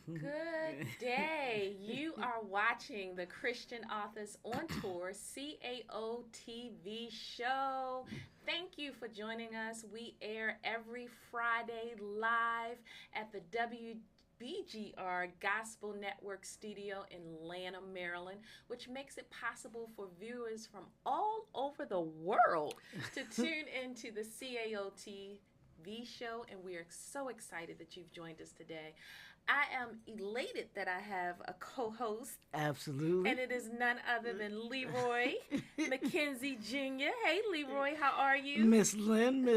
Good day. You are watching the Christian Authors on Tour CAOT TV show. Thank you for joining us. We air every Friday live at the WBGR Gospel Network studio in Lanham, Maryland, which makes it possible for viewers from all over the world to tune into the CAOT TV show, and we are so excited that you've joined us today. I am elated that I have a co-host, Absolutely. and it is none other than Leroy McKenzie Jr. Hey, Leroy, how are you? Miss Lynn,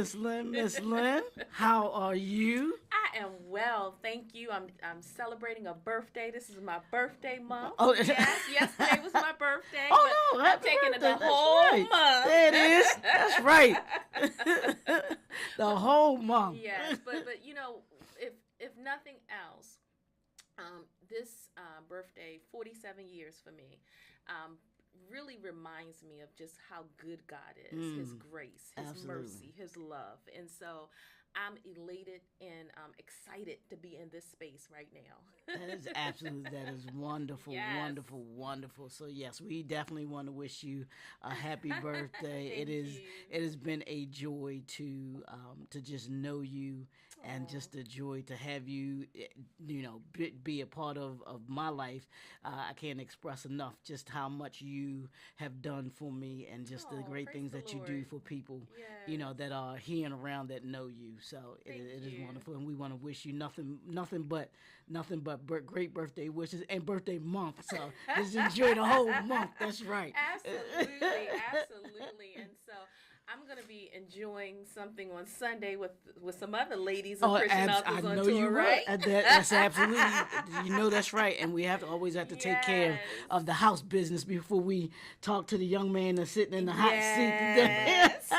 how are you? I am well, thank you. I'm celebrating a birthday. This is my birthday month. Oh. Yes, yesterday was my birthday. Oh, no, I'm happy taking birthday. it the whole right. month. There it is. That's right. The whole month. Yes, but you know, if nothing else, this birthday, 47 years for me, really reminds me of just how good God is, His grace, His Absolutely. mercy, His love. And so I'm elated and excited to be in this space right now. That is wonderful, Yes. wonderful, wonderful. So yes, we definitely want to wish you a happy birthday. Thank you. It has been a joy to just know you and Aw. just a joy to have you, be a part of my life. I can't express enough just how much you have done for me and just the Aw, great praise things the that you do Lord. for people, Yes. that are here and around that know you. So Thank it is you. wonderful, and we want to wish you nothing but great birthday wishes and birthday month. So just enjoy the whole month. That's right. Absolutely, absolutely. And so I'm going to be enjoying something on Sunday with some other ladies of Christian I Authors on know Tour, you right? will. That's absolutely. That's right. And we always have to take care Yes. of the house business before we talk to the young man that's sitting in the hot Yes. seat.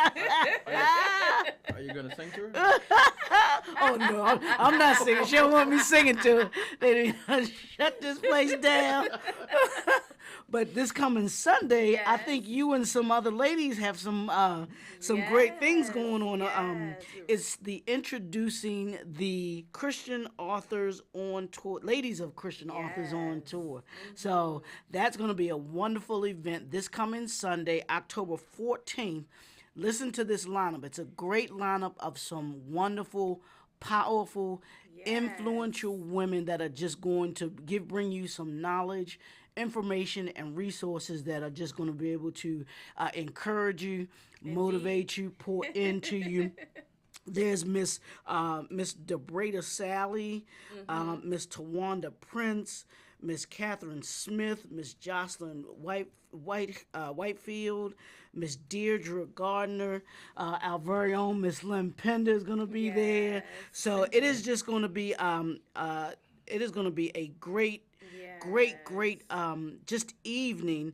Are you gonna sing to her? Oh no, I'm not singing. She don't want me singing to her. They shut this place down. But this coming Sunday, I Yes. think you and some other ladies have some great things going on. Yes. It's the introducing the Christian Authors on Tour, ladies of Christian Authors on Yes. Tour. So that's going to be a wonderful event this coming Sunday, October 14th. Listen to this lineup. It's a great lineup of some wonderful, powerful, Yes. influential women that are just going to bring you some knowledge, information, and resources that are just going to be able to encourage you, motivate you, pour into you. There's Miss Debrada Sally, Miss Tawanda Prince, Miss Catherine Smith, Miss Jocelyn Whitefield, Miss Deirdre Gardner, our very own Miss Lynn Pender is going to be there. Yes. So it is just going to be a great just evening.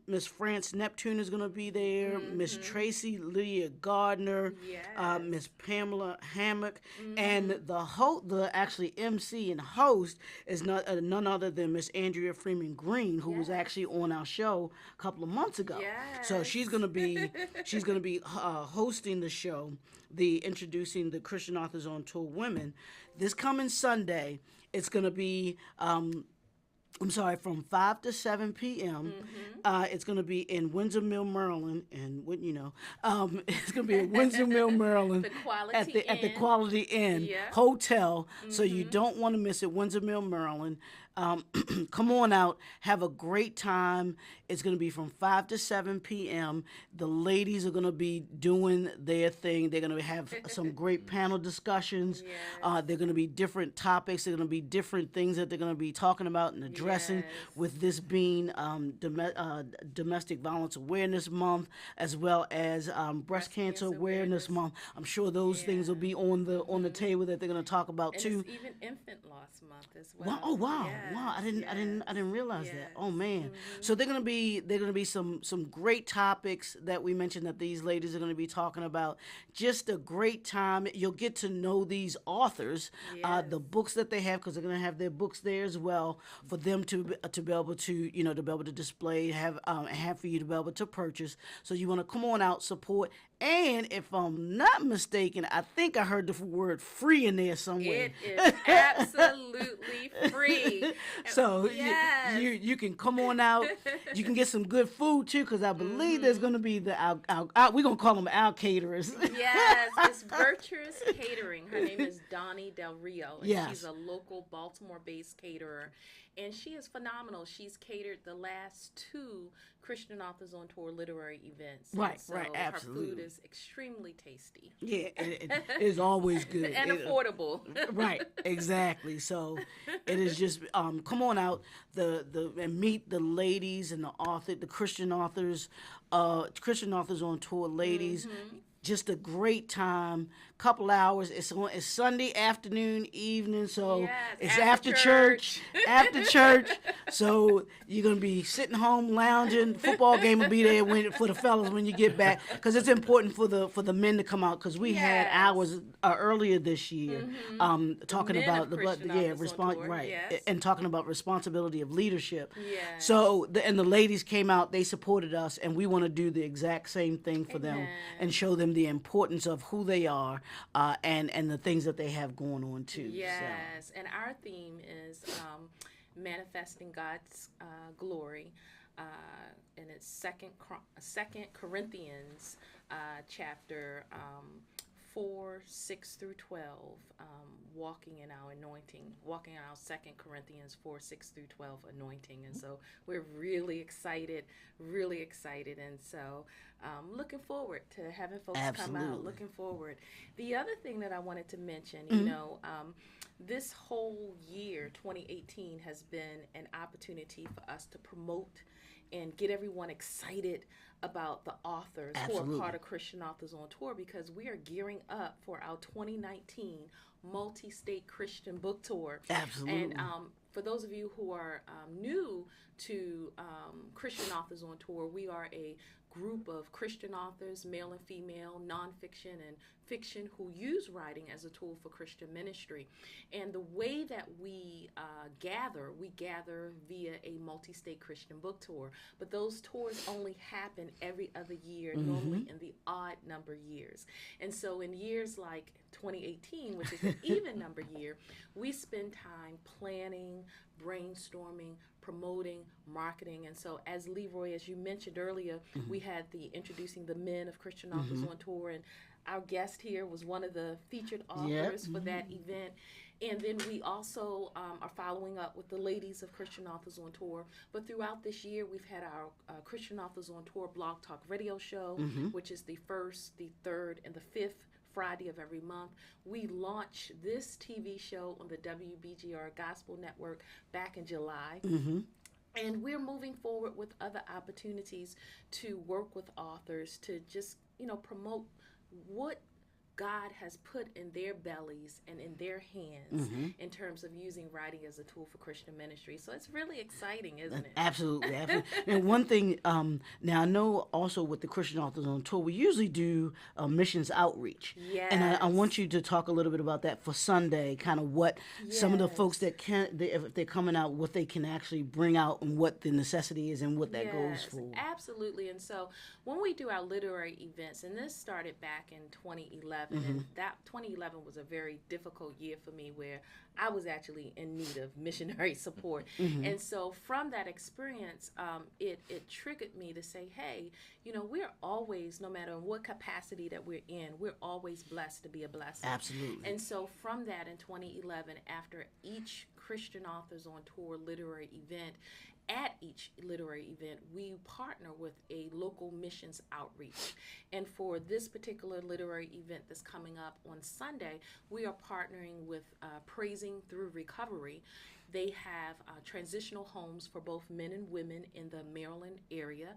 Miss France Neptune is going to be there. Miss Tracy Lydia Gardner, Yes. Miss Pamela Hammock, and the actually MC and host is none other than Miss Andrea Freeman Green, who was Yes. actually on our show a couple of months ago. So Yes. she's going to be hosting the show, the introducing the Christian Authors on Tour women this coming Sunday. It's going to be from 5 to 7 p.m. It's going to be in Windsor Mill, Maryland, and it's going to be in Windsor Mill, Maryland, The Quality at the Inn. Quality Inn Yeah. Hotel. So you don't want to miss it. Windsor Mill, Maryland. Come on out, have a great time. It's going to be from 5 to 7 p.m. The ladies are going to be doing their thing. They're going to have some great panel discussions. Yes. They're going to be different topics. They're going to be different things that they're going to be talking about and addressing, Yes. with this being Domestic Violence Awareness Month, as well as Breast Cancer Awareness Month. I'm sure those things will be on the table that they're going to talk about And too. it's even Infant Loss Month as well. Wow! Oh wow! Yes. Wow! I didn't realize that. Yes. Oh man! So they're gonna be some great topics that we mentioned that these ladies are gonna be talking about. Just a great time. You'll get to know these authors, the books that they have, because they're gonna have their books there as well for them to be able to display, have for you to be able to purchase. So you want to come on out, support, And if I'm not mistaken, I think I heard the word free in there somewhere. It is absolutely free. So Yes. you can come on out. You can get some good food too, because I believe there's going to be the we're going to call them our caterers. Yes, it's Virtuous Catering. Her name is Donnie Del Rio, and Yes. she's a local Baltimore-based caterer, and she is phenomenal. She's catered the last two Christian Authors on Tour literary events. And Right, so right, absolutely. Her food is extremely tasty. Yeah, it is always good. And affordable. Right, exactly. So it is just come on out and meet the ladies and the Christian authors on tour ladies. Just a great time. Couple hours. It's Sunday afternoon, evening, so Yes, it's after after church. After church. So you're gonna be sitting home lounging. Football game will be there for the fellas when you get back, because it's important for the men to come out, because we had Yes. hours earlier this year talking men about of the Christian Authors on Tour, right, yes. and talking about responsibility of leadership. Yes. So and the ladies came out, they supported us, and we want to do the exact same thing for them Amen. and show them the importance of who they are and the things that they have going on too. Yes, and our theme is manifesting God's glory, and it's Second Corinthians chapter 4:6-12, walking in our anointing, walking in our 2 Corinthians 4:6-12 anointing. And so we're really excited, and so looking forward to having folks come out. Absolutely. Looking forward. The other thing that I wanted to mention, this whole year 2018 has been an opportunity for us to promote and get everyone excited about the authors who Absolutely. are part of Christian Authors on Tour, because we are gearing up for our 2019 multi-state Christian book tour. Absolutely. And for those of you who are new to Christian Authors on Tour, we are a group of Christian authors, male and female, nonfiction and fiction, who use writing as a tool for Christian ministry. And the way that we gather via a multi-state Christian book tour. But those tours only happen every other year, normally in the odd number years. And so in years like 2018, which is an even number year, we spend time planning, brainstorming, promoting, marketing. And so, as Leroy, as you mentioned earlier, we had the introducing the men of Christian Authors on Tour, and our guest here was one of the featured authors for that event. And then we also are following up with the ladies of Christian Authors on Tour. But throughout this year, we've had our Christian Authors on Tour Blog Talk Radio show, which is the first, the third, and the fifth Friday of every month. We launched this TV show on the WBGR Gospel Network back in July. And we're moving forward with other opportunities to work with authors to just, promote what God has put in their bellies and in their hands in terms of using writing as a tool for Christian ministry. So it's really exciting, isn't it? Absolutely. And one thing, now I know also with the Christian Authors on Tour, we usually do missions outreach. Yes. And I want you to talk a little bit about that for Sunday, kind of what some of the folks that if they're coming out, what they can actually bring out and what the necessity is and what that goes for. Absolutely. And so when we do our literary events, and this started back in 2011, and that 2011 was a very difficult year for me, where I was actually in need of missionary support. And so from that experience, it triggered me to say, hey, we're always, no matter what capacity that we're in, we're always blessed to be a blessing. Absolutely. And so from that in 2011, after each Christian Authors on Tour literary event, at each literary event, we partner with a local missions outreach. And for this particular literary event that's coming up on Sunday, we are partnering with Praising Through Recovery. They have transitional homes for both men and women in the Maryland area.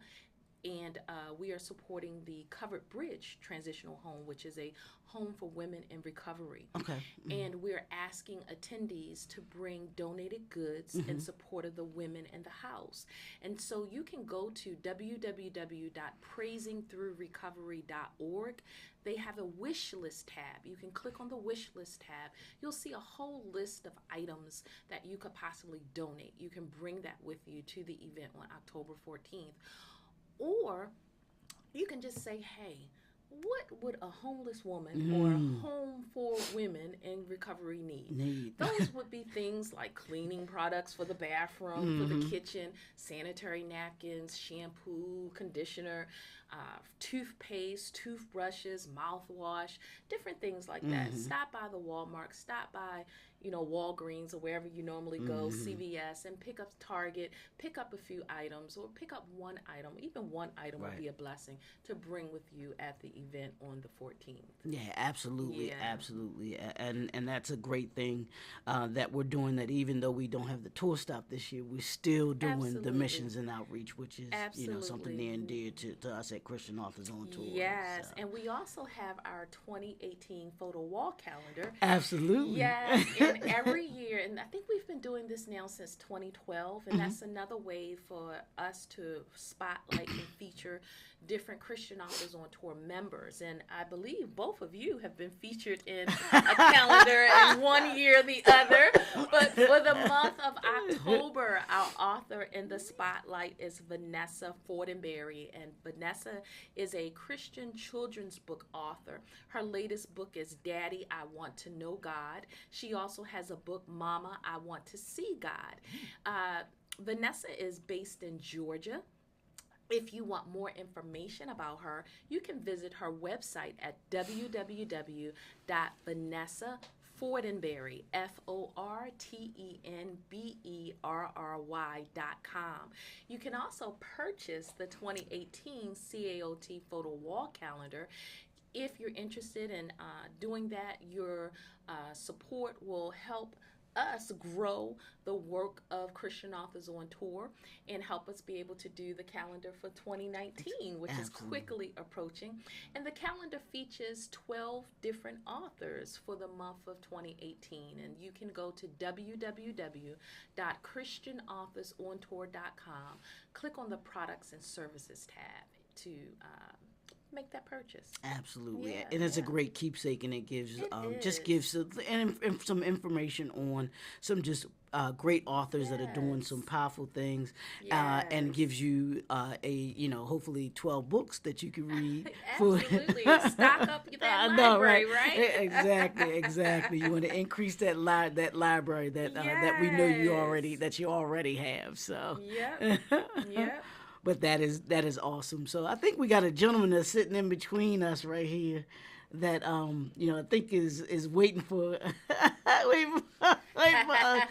And we are supporting the Covered Bridge Transitional Home, which is a home for women in recovery. Okay. And we're asking attendees to bring donated goods in support of the women in the house. And so you can go to www.praisingthroughrecovery.org. They have a wish list tab. You can click on the wish list tab. You'll see a whole list of items that you could possibly donate. You can bring that with you to the event on October 14th. Or you can just say, hey, what would a homeless woman or a home for women in recovery need? Those would be things like cleaning products for the bathroom, for the kitchen, sanitary napkins, shampoo, conditioner, toothpaste, toothbrushes, mouthwash, different things like that. Stop by the Walmart, stop by, Walgreens or wherever you normally go, CVS, and pick up Target, pick up a few items or pick up one item. Even one item would be a blessing to bring with you at the event on the 14th. Yeah, absolutely, absolutely, and that's a great thing that we're doing. That even though we don't have the tour stop this year, we're still doing the missions and outreach, which is something near and dear to us at Christian Authors on Tour. Yes, so. And we also have our 2018 photo wall calendar. Absolutely. Yes, and every year, and I think we've been doing this now since 2012, and that's another way for us to spotlight and feature different Christian Authors on Tour members. And I believe both of you have been featured in a calendar in one year or the other. But for the month of October, our author in the spotlight is Vanessa Fortenberry. And Vanessa is a Christian children's book author. Her latest book is Daddy, I Want to Know God. She also has a book, Mama, I Want to See God. Vanessa is based in Georgia. If you want more information about her, you can visit her website at www.vanessafortenberry, FORTENBERRY.com. You can also purchase the 2018 CAOT photo wall calendar. If you're interested in doing that, your support will help us grow the work of Christian Authors on Tour and help us be able to do the calendar for 2019, which is quickly approaching. And the calendar features 12 different authors for the month of 2018. And you can go to www.christianauthorsontour.com, click on the Products and Services tab to make that purchase. Absolutely. And it's a great keepsake, and it gives some information on some just great authors that are doing some powerful things, and gives you hopefully 12 books that you can read. Absolutely. Stock up that library, right? Exactly. You want to increase that library that we know you already have. So. Yep. But that is awesome. So I think we got a gentleman that's sitting in between us right here that I think is waiting for waiting for us.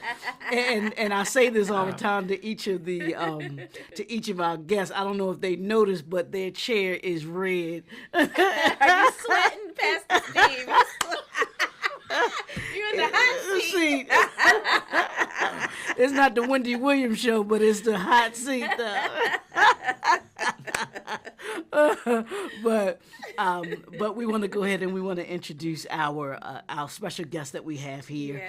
And I say this all the time to each of our guests. I don't know if they noticed, but their chair is red. Are you sweating, Pastor Steve? You're in the hot seat. It's not the Wendy Williams show, but it's the hot seat, but we want to go ahead and we want to introduce our special guest that we have here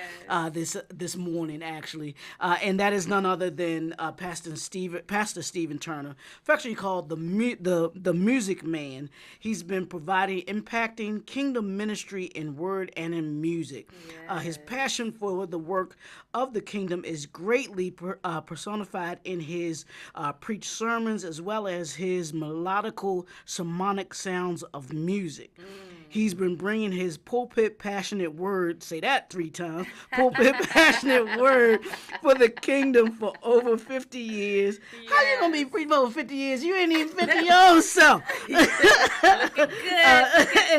this morning, actually, and that is none other than Pastor Stephen Turner, affectionately called the MusicMan. He's been impacting kingdom ministry in word and in music. His passion for the work of the kingdom is greatly personified in his preached sermons, as well as his melodical sermonic sounds of music. He's been bringing his pulpit passionate word, say that 3 times, pulpit passionate word for the kingdom for over 50 years. Yes. How you going to be preaching for over 50 years? You ain't even 50 your own self. And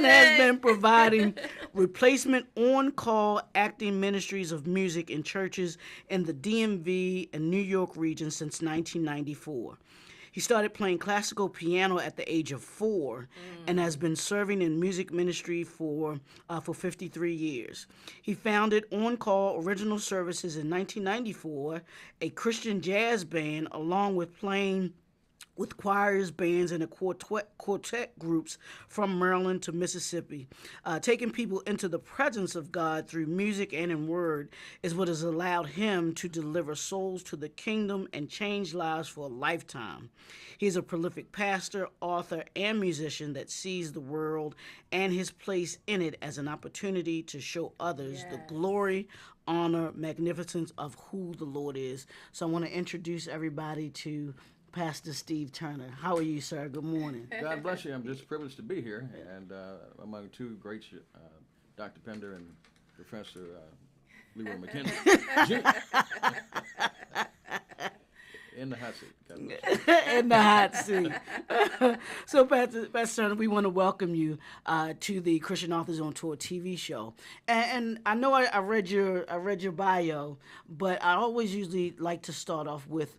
has been providing replacement on-call acting ministries of music in churches in the DMV and New York region since 1994. He started playing classical piano at the age of 4 and has been serving in music ministry for 53 years. He founded On Call Original Services in 1994, a Christian jazz band, along with playing with choirs, bands, and quartet groups from Maryland to Mississippi. Taking people into the presence of God through music and in word is what has allowed him to deliver souls to the kingdom and change lives for a lifetime. He is a prolific pastor, author, and musician that sees the world and his place in it as an opportunity to show others the glory, honor, magnificence of who the Lord is. So I want to introduce everybody to Pastor Steve Turner. How are you, sir? Good morning. God bless you. I'm just privileged to be here, and among two greats, Dr. Pender and Professor Leroy McKinney. In the hot seat. God bless you. In the hot seat. So, Pastor Turner, we want to welcome you to the Christian Authors on Tour TV show. And I know I read your bio, but I always usually like to start off with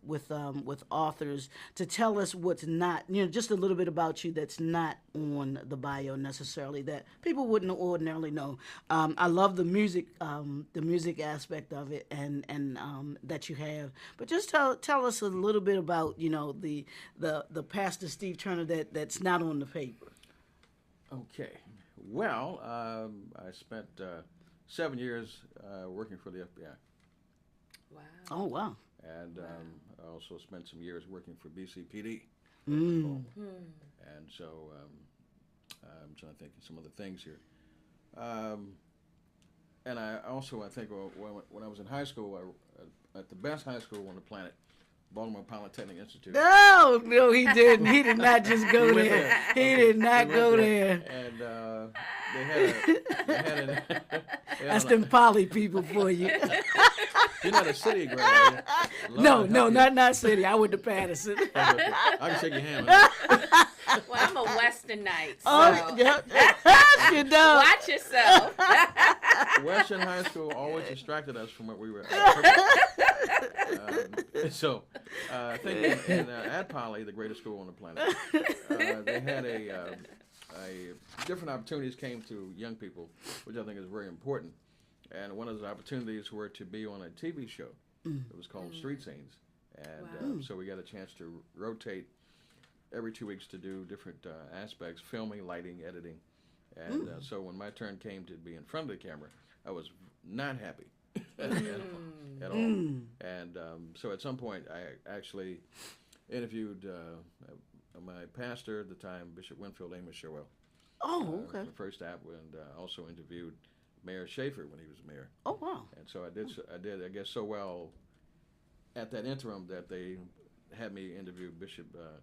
authors to tell us what's not, just a little bit about you that's not on the bio necessarily that people wouldn't ordinarily know. I love the music aspect of it and that you have, but just tell us a little bit about the Pastor Steve Turner that's not on the paper. Okay. Well, I spent 7 years working for the FBI. Wow. Oh, wow. And I also spent some years working for BCPD. Mm. And so I'm trying to think of some of the things here. And I think when I was in high school, at the best high school on the planet, Baltimore Polytechnic Institute. No, he didn't. He did not just go there. He did not go there. And they had That's them poly people for you. You're not a city grad, are you? No, not city. I went to Patterson. I can shake your hand. Man. Well, I'm a Westernite, so Oh, yeah. You know. watch yourself. Western High School always distracted us from what we were. I think at Poly, the greatest school on the planet, they had a different opportunities came to young people, which I think is very important. And one of those opportunities were to be on a TV show. It was called Street Scenes, and so we got a chance to rotate every 2 weeks to do different aspects: filming, lighting, editing. And so when my turn came to be in front of the camera, I was not happy at all. And so at some point, I actually interviewed my pastor at the time, Bishop Winfield Amos Showell. Oh, okay. The first app, and also interviewed Mayor Schaefer when he was mayor. Oh, wow. And so I did, I guess, so well at that interim that they had me interview Bishop. I'm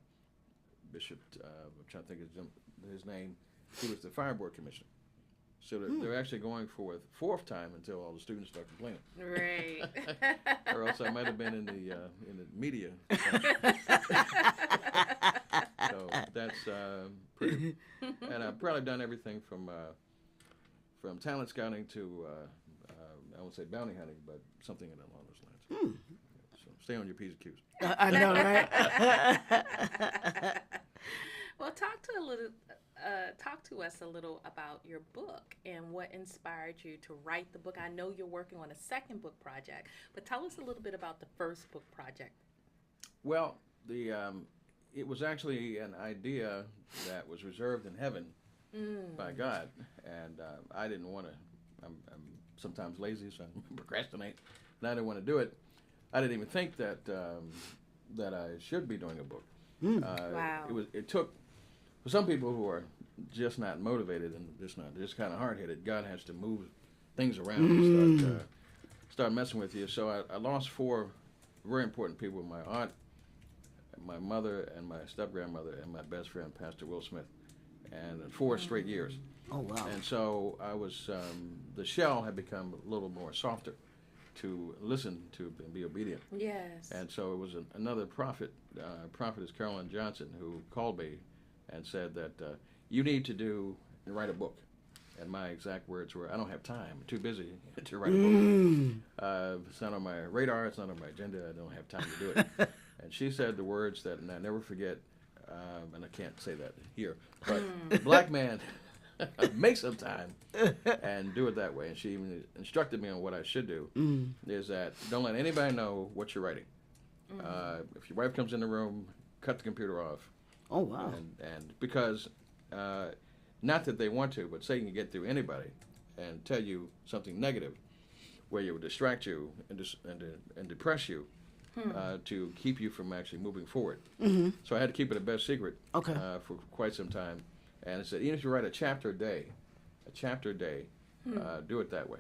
trying to think of his name. He was the fire board commissioner. So they're actually going for a fourth time until all the students start complaining. Right. Or else I might have been in the media. So that's pretty. And I've probably done everything from talent scouting to I won't say bounty hunting, but something along those lines. So stay on your P's and Q's. I know, right? Well, talk to us a little about your book and what inspired you to write the book. I know you're working on a second book project, but tell us a little bit about the first book project. Well, it was actually an idea that was reserved in heaven by God, and I didn't want to. I'm sometimes lazy, so I procrastinate, and I didn't want to do it. I didn't even think that I should be doing a book. Wow. It took, for some people who are just not motivated and just kind of hard-headed, God has to move things around and start messing with you. So I lost 4 very important people: my aunt, my mother, and my step-grandmother, and my best friend, Pastor Will Smith, and 4 straight years. Oh, wow. And so I was, the shell had become a little more softer to listen to and be obedient. Yes. And so it was another prophet, prophetess Carolyn Johnson, who called me and said that you need to write a book. And my exact words were, I don't have time. I'm too busy to write a book. It's not on my radar. It's not on my agenda. I don't have time to do it. And she said the words that, and I never forget, and I can't say that here, but black man, make some time and do it that way. And she even instructed me on what I should do, is that don't let anybody know what you're writing. If your wife comes in the room, cut the computer off. Oh, wow. And because, not that they want to, but Satan can get through anybody and tell you something negative where it would distract you and depress you to keep you from actually moving forward. So I had to keep it a best secret for quite some time. And it said, even if you write a chapter a day, do it that way.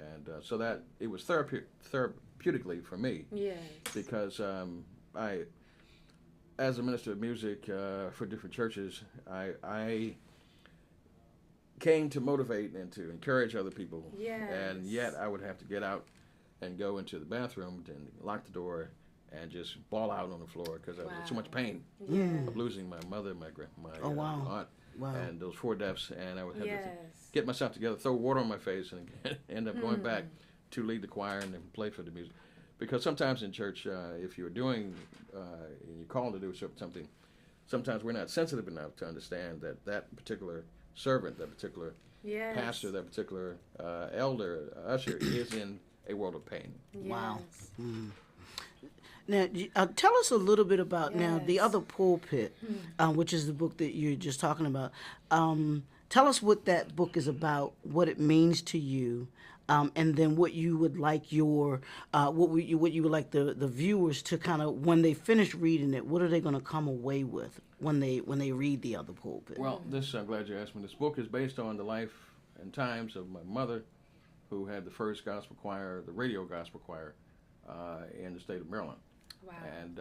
And so that it was therapeutically for me. Yes. Because as a minister of music for different churches, I came to motivate and to encourage other people. Yes. And yet I would have to get out and go into the bathroom and lock the door and just bawl out on the floor because I was in so much pain of losing my mother, my aunt, and those 4 deaths. And I would have to get myself together, throw water on my face, and end up going back to lead the choir and then play for the music. Because sometimes in church, if you're doing, and you're called to do something, sometimes we're not sensitive enough to understand that that particular servant, that particular pastor, that particular elder, usher is in a world of pain. Yes. Wow. Now, tell us a little bit about now the other pulpit, which is the book that you're just talking about. Tell us what that book is about, what it means to you, and then what you would like what you would like the viewers to kind of, when they finish reading it, what are they going to come away with when they read the other pulpit? Well, I'm glad you asked me. This book is based on the life and times of my mother, who had the first gospel choir, the radio gospel choir, in the state of Maryland. Wow. And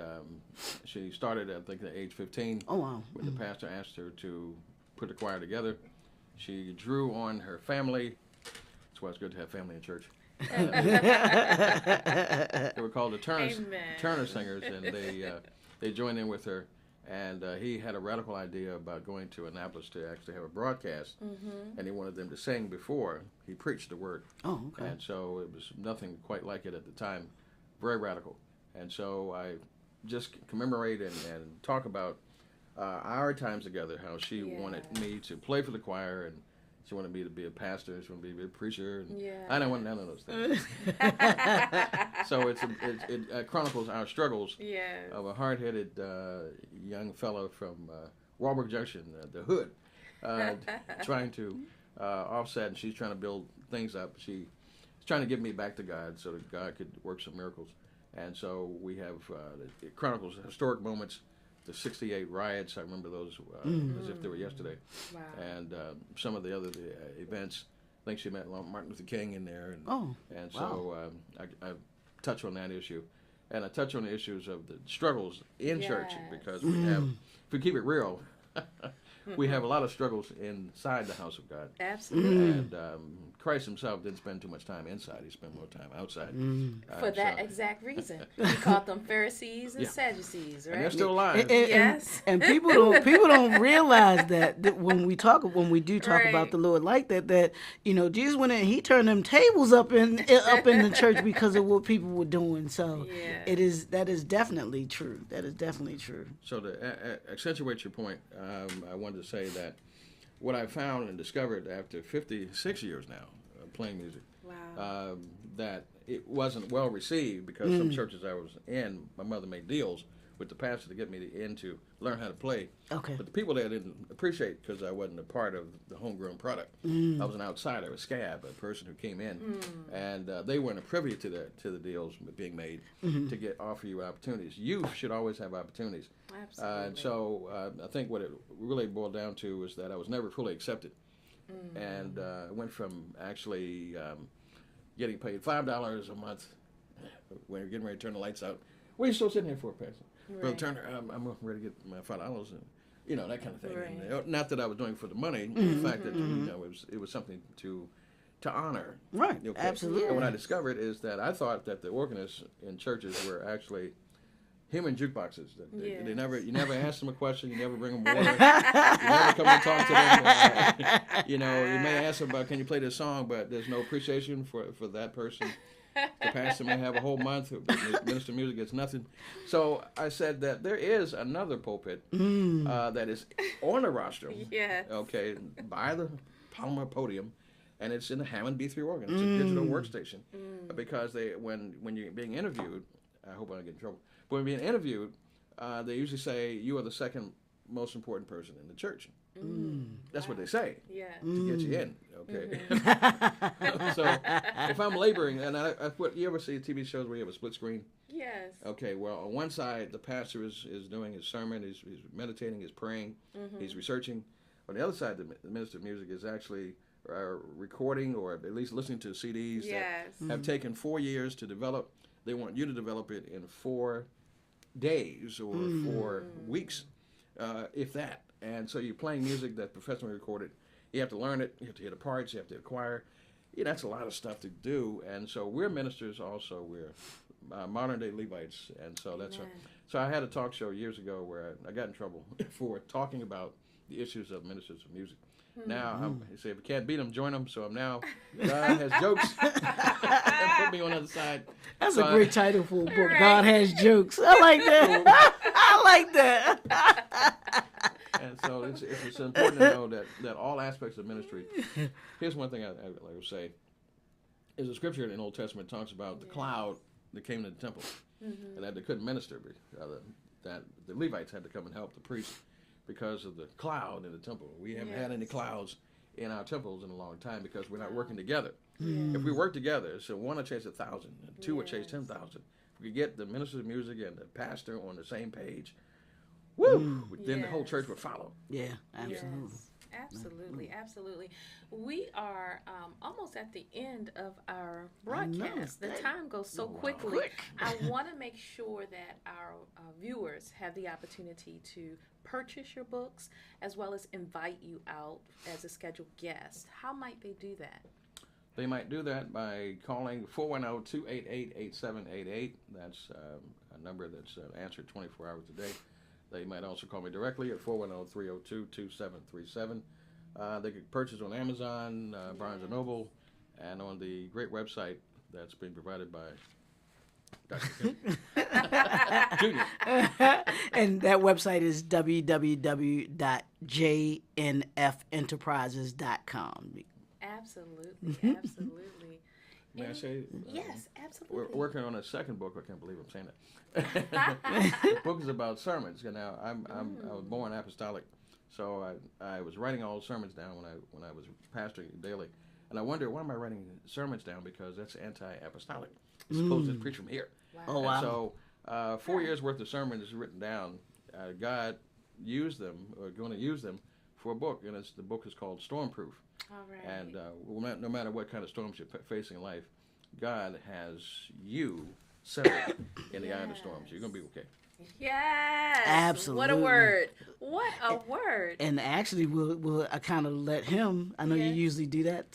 she started, I think, at age 15. Oh, wow. When the pastor asked her to put the choir together. She drew on her family. That's why it's good to have family in church. They were called the Turner Singers, and they joined in with her. And he had a radical idea about going to Annapolis to actually have a broadcast, and he wanted them to sing before he preached the word. Oh, okay. And so it was nothing quite like it at the time, very radical. And so I just commemorate and talk about our times together, how she wanted me to play for the choir, and she wanted me to be a pastor, she wanted me to be a preacher, and I didn't want none of those things. So it chronicles our struggles of a hard-headed young fellow from Walbrook Junction, the hood, trying to offset, and she's trying to build things up. She's trying to get me back to God so that God could work some miracles. And so we have, it chronicles historic moments, the 68 riots. I remember those as if they were yesterday. Wow. And some of the other events. I think she met Martin Luther King in there. And so I touch on that issue. And I touch on the issues of the struggles in church, because we have, if we keep it real, we have a lot of struggles inside the house of God. Absolutely. And Christ himself didn't spend too much time inside. He spent more time outside. For that exact reason. He called them Pharisees and Sadducees, right? And they're still alive. And people don't realize that when we do talk about the Lord like that Jesus went in, he turned them tables up in the church because of what people were doing. So that is definitely true. That is definitely true. So to accentuate your point, I wanted to say that what I found and discovered after 56 years now of playing music, that it wasn't well received, because some churches I was in, my mother made deals with the pastor to get me in to learn how to play. Okay. But the people there didn't appreciate, because I wasn't a part of the homegrown product. I was an outsider, a scab, a person who came in, and they weren't privy to the deals being made to offer you opportunities. Youth should always have opportunities. Absolutely. And so I think what it really boiled down to was that I was never fully accepted. And I went from actually getting paid $5 a month when you're getting ready to turn the lights out. What are you still sitting here for, Pastor? Brother Turner, I'm ready to get my $5, and that kind of thing. Right. And, not that I was doing it for the money, the fact that it was something to honor. Right. Okay? Absolutely. And what I discovered is that I thought that the organists in churches were actually human jukeboxes. You never ask them a question. You never bring them water. You never come and talk to them. You may ask them about, can you play this song, but there's no appreciation for that person. The pastor may have a whole month. The minister of music gets nothing. So I said that there is another pulpit that is on the rostrum. Yes. Okay, by the Palmer podium, and it's in the Hammond B3 organ. It's a digital workstation, because when you're being interviewed, I hope I don't get in trouble. But when being interviewed, they usually say you are the second most important person in the church. That's what they say to get you in. Okay. So if I'm laboring, and you ever see TV shows where you have a split screen? Yes. Okay. Well, on one side, the pastor is doing his sermon, he's meditating, he's praying, he's researching. On the other side, the minister of music is actually recording, or at least listening to CDs that have taken 4 years to develop. They want you to develop it in 4 days or for weeks, if that. And so you're playing music that's professionally recorded. You have to learn it. You have to hear the parts. You have to acquire. Yeah, that's a lot of stuff to do. And so we're ministers also. We're modern day Levites. And so that's so I had a talk show years ago where I got in trouble for talking about the issues of ministers of music. Now, I say if you can't beat them, join them. So I'm now, God has jokes. Put me on the other side. That's so a great title for a book. Right. God has jokes. I like that. I like that. And so it's important to know that all aspects of ministry. Here's one thing I would say. Is a scripture in the Old Testament talks about the cloud that came to the temple, and that they couldn't minister. That the Levites had to come and help the priests because of the cloud in the temple. We haven't had any clouds in our temples in a long time because we're not working together. If we work together, so one will chase 1,000, and two will chase 10,000. If we get the minister of music and the pastor on the same page, then the whole church would follow. Yeah, absolutely. Yes. Absolutely, absolutely. We are almost at the end of our broadcast. The time goes so quickly. I want to make sure that our viewers have the opportunity to purchase your books as well as invite you out as a scheduled guest. How might they do that? They might do that by calling 410-288-8788. That's a number that's answered 24 hours a day. They might also call me directly at 410-302-2737. They could purchase on Amazon, Barnes & Noble, and on the great website that's being provided by Dr. Kim Jr. And that website is www.jnfenterprises.com. Absolutely, absolutely. May I say? Yes, absolutely. We're working on a second book. I can't believe I'm saying that. The book is about sermons. Now, I was born apostolic, so I was writing all the sermons down when I was pastoring daily, and I wondered why am I writing sermons down because that's anti-apostolic. It's supposed to preach from here. Wow. Oh wow! And so 4 years worth of sermons is written down. God used them, or going to use them for a book, and the book is called Stormproof. All right. And no matter what kind of storms you're facing in life, God has you centered in the eye of the storm. So you're going to be okay. Yes. Absolutely. What a word. What a word. And actually, we'll kind of let him, I know you usually do that,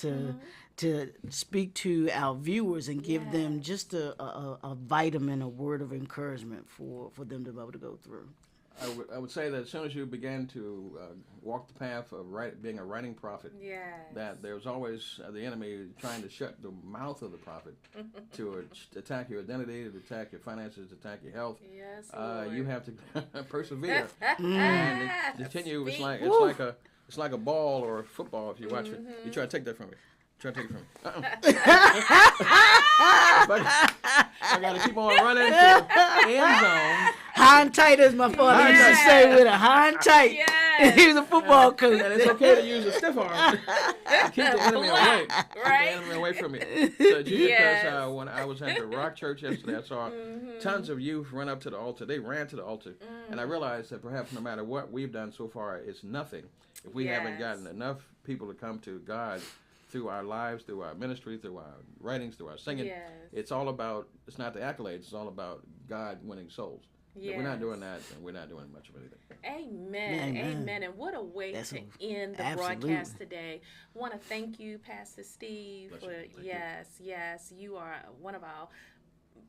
to speak to our viewers and give them just a vitamin, a word of encouragement for them to be able to go through. I would say that as soon as you began to walk the path of being a writing prophet, that there's always the enemy trying to shut the mouth of the prophet to attack your identity, to attack your finances, to attack your health. Yes, you have to persevere and continue. It's like a ball or a football. If you watch it, you try to take that from me. Try to take it from me. But I got to keep on running to the end zone. High and tight, as my father used to say with a high and tight. Yes. He was a football coach. And it's okay to use a stiff arm to keep the enemy away. Right? Keep the enemy away from me. So because when I was at the Rock Church yesterday, I saw tons of youth run up to the altar. They ran to the altar. And I realized that perhaps no matter what we've done so far, it's nothing if we haven't gotten enough people to come to God through our lives, through our ministry, through our writings, through our singing. Yes. It's all about, it's not the accolades, it's all about God winning souls. If we're not doing that, then we're not doing much of anything. Amen. Amen. And what a way to end the broadcast today. I want to thank you, Pastor Steve. Yes, you are one of our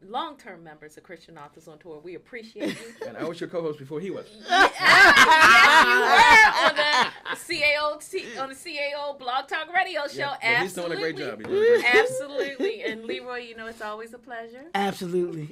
long-term members of Christian Authors on Tour. We appreciate you. And I was your co-host before he was. Yes, you were on the CAO Blog Talk Radio Show. Yeah, he's doing a great job. Absolutely. And Leroy, it's always a pleasure. Absolutely.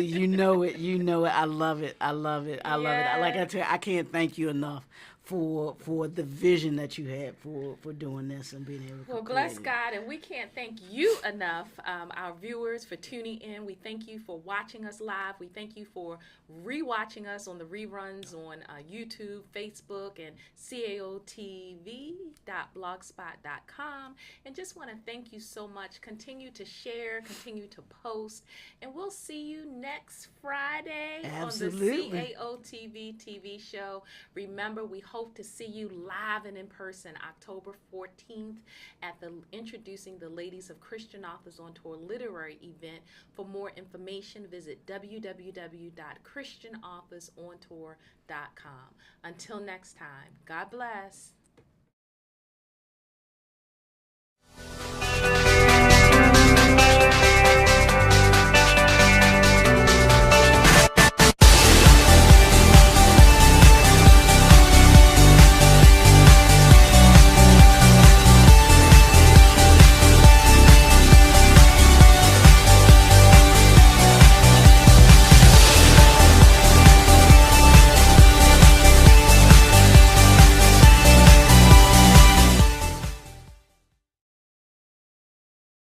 You know it. I love it. Like I tell you, I can't thank you enough for the vision that you had for doing this and being able to bless God, and we can't thank you enough, our viewers, for tuning in. We thank you for watching us live. We thank you for rewatching us on the reruns on YouTube, Facebook, and caotv.blogspot.com. And just want to thank you so much. Continue to share, continue to post, and we'll see you next Friday on the CAOTV TV show. Remember, we hope hope to see you live and in person October 14th at the Introducing the Ladies of Christian Authors on Tour literary event. For more information, visit www.christianauthorsoontour.com. Until next time, God bless.